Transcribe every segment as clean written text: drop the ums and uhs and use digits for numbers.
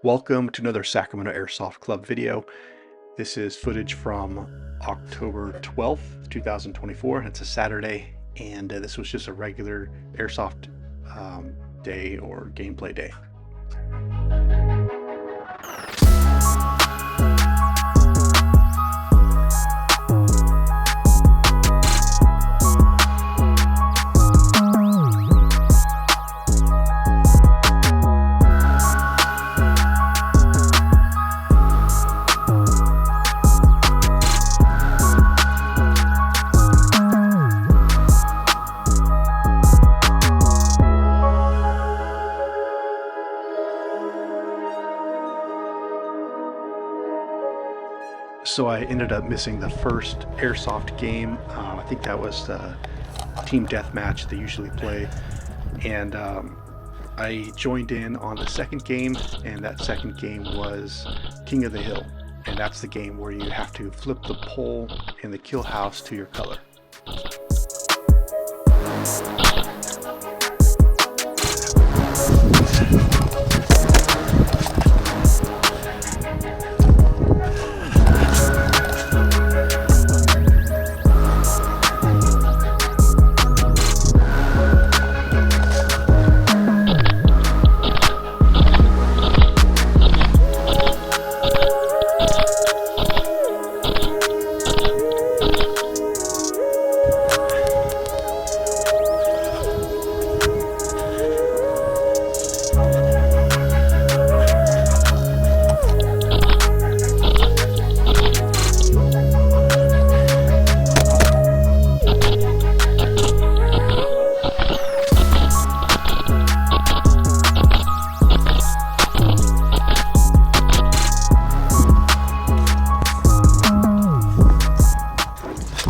Welcome to another Sacramento Airsoft Club video. This is footage from October 12th, 2024. It's a Saturday, and this was just a regular Airsoft day or gameplay day. So I ended up missing the first Airsoft game. I think that was the team deathmatch they usually play. And I joined in on the second game, and that second game was King of the Hill. And that's the game where you have to flip the pole in the kill house to your color.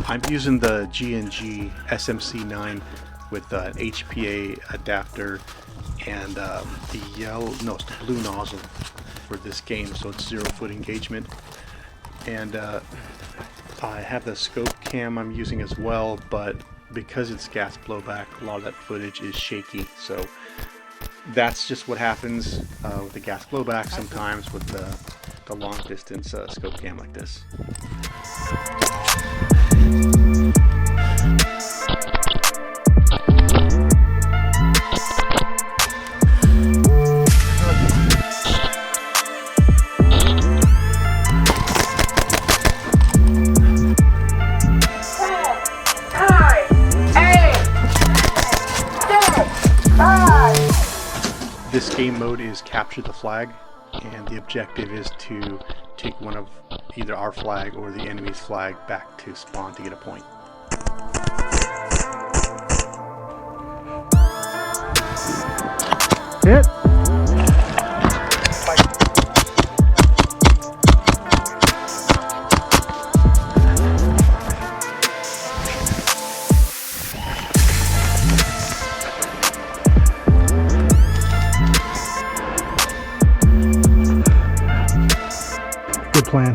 I'm using the G&G SMC9 with an HPA adapter and the blue nozzle for this game, so it's 0-foot engagement. And I have the scope cam I'm using as well, but because it's gas blowback, a lot of that footage is shaky. So that's just what happens with the gas blowback sometimes with the long distance scope cam like this. This game mode is capture the flag, and the objective is to take one of either our flag or the enemy's flag back to spawn to get a point. Hit! Good plan.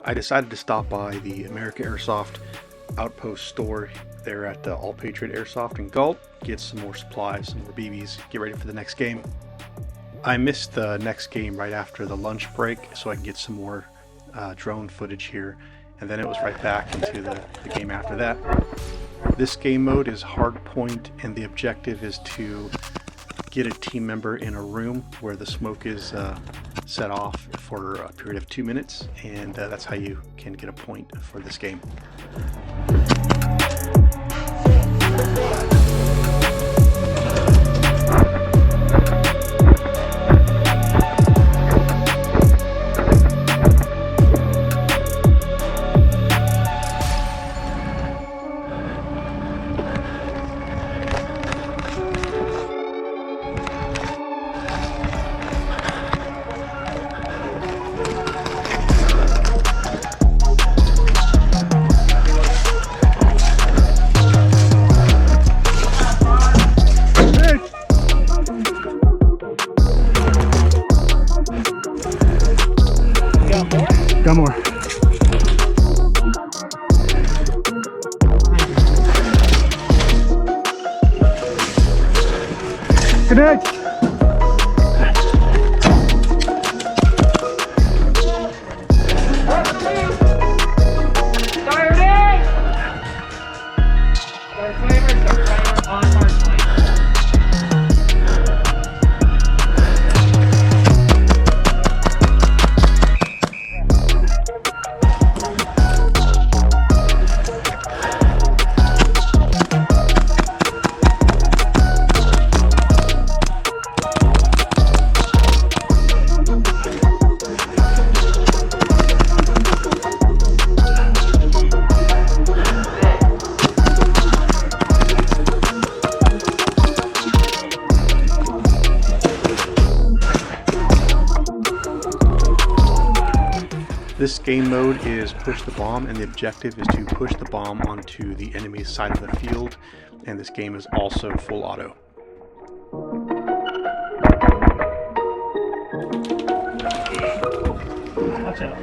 I decided to stop by the American Airsoft Outpost store there at all Patriot Airsoft in Galt, get some more supplies, some more BBs, get ready for the next game. I missed the next game right after the lunch break, so I can get some more drone footage here, and then it was right back into the game after that. This game mode is hardpoint, and the objective is to get a team member in a room where the smoke is set off for a period of 2 minutes, and that's how you can get a point for this game. Got more. Connect. This game mode is push the bomb, and the objective is to push the bomb onto the enemy's side of the field, and this game is also full auto. Watch out.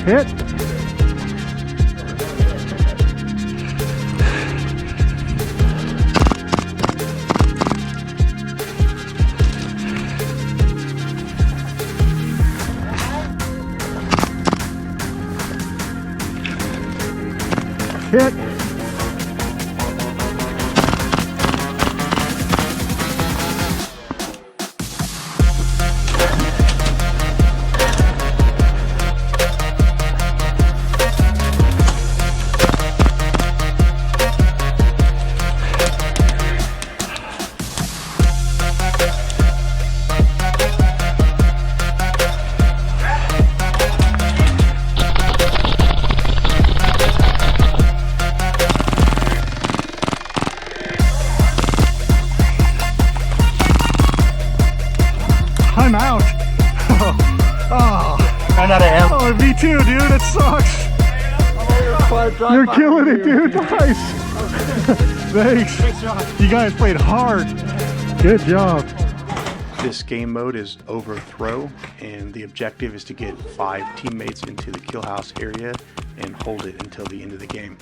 Hit. Hit. I'm out. Ran out of ammo. Oh, me too, dude. It sucks. You're killing it, dude. Nice. Thanks. You guys played hard. Good job. This game mode is Overthrow, and the objective is to get 5 teammates into the kill house area and hold it until the end of the game.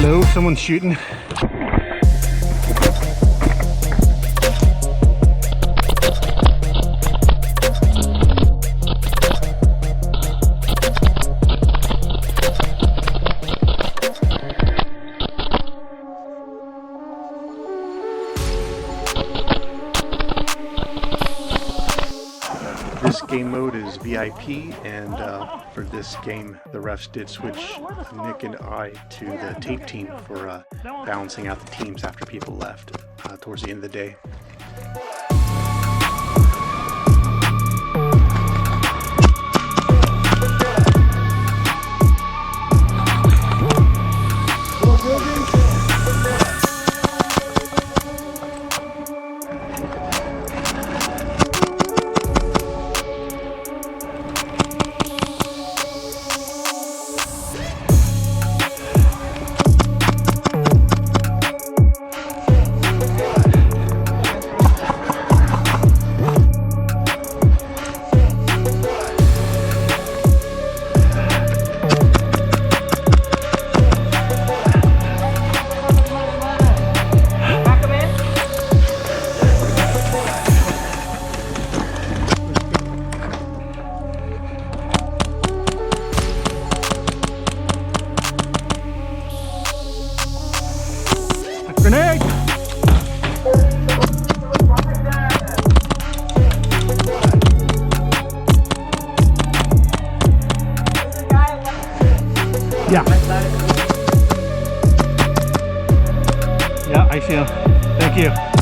Hello, someone's shooting. This game mode is VIP, and for this game the refs did switch Nick and I to the tape team for balancing out the teams after people left towards the end of the day. Grenade! Yeah. Yeah, I see him. Thank you.